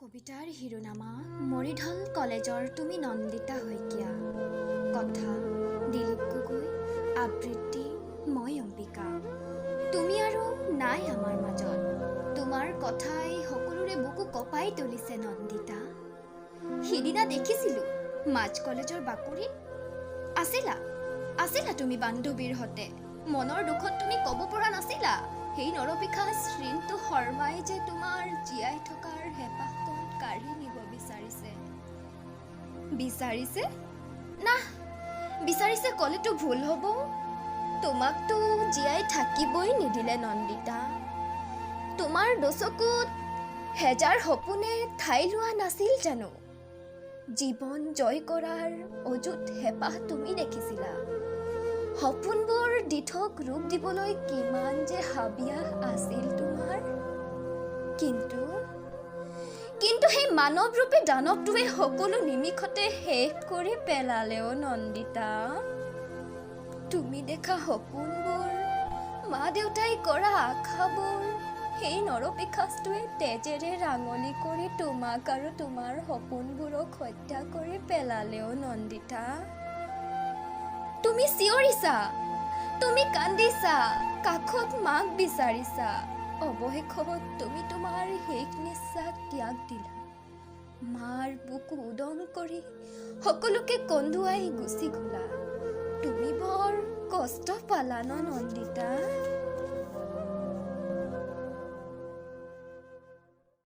কবিতাৰ শিৰোনামা মৰিধল কলেজৰ তুমি নন্দিতা শইকীয়া। কথা দিলীপ গগৈ। আবৃত্তি মই অম্বিকা। তুমি আৰু নাই আমাৰ মাজত। তোমাৰ কথাই সকলোৰে বুকু কঁপাই তুলিছে নন্দিতা। সিদিনা দেখিছিলোঁ মাজ কলেজৰ বাকৰিত আছিলা তুমি বান্ধৱীৰ হতে। মনৰ দুখত তুমি ক'ব পৰা নাছিলা সেই নৰপিশাচ ঋণটো শৰ্মাই যে তোমাৰ জীয়াই থকাৰ হেঁপাহকণ কাঢ়ি নিব বিচাৰিছে ক'লেতো ভুল হ'ব। তোমাকতো জীয়াই থাকিবই নিদিলে নন্দিতা। তোমাৰ দুচকুত হেজাৰ সপোনে ঠাই লোৱা নাছিল জানো? জীৱন জয় কৰাৰ অযুত হেঁপাহ তুমি দেখিছিলা। সপোনবোৰ দিঠক ৰূপ দিবলৈ কিমান যে হাবিয়াস আছিল তোমাৰ। কিন্তু সেই মানৱৰূপী দানৱটোৱে সকলো নিমিষতে শেষ কৰি পেলালেও নন্দিতা। তুমি দেখা সপোনবোৰ, মা দেউতাই কৰা আশাবোৰ, সেই নৰপিশাচটোৱে তেজেৰে ৰাঙলী কৰি তোমাক আৰু তোমাৰ সপোনবোৰক হত্যা কৰি পেলালেও নন্দিতা। তুমি চিঞৰিছা, তুমি কান্দিছা, কাষত মাক বিচাৰিছা। অৱশেষত তুমি তোমাৰ শেষ নিশ্বাস ত্যাগ দিলা। মাৰ বুকু উদং কৰি সকলোকে কন্দুৱাই গুচি গলা। তুমি বৰ কষ্ট পালা ন নন্দিতা?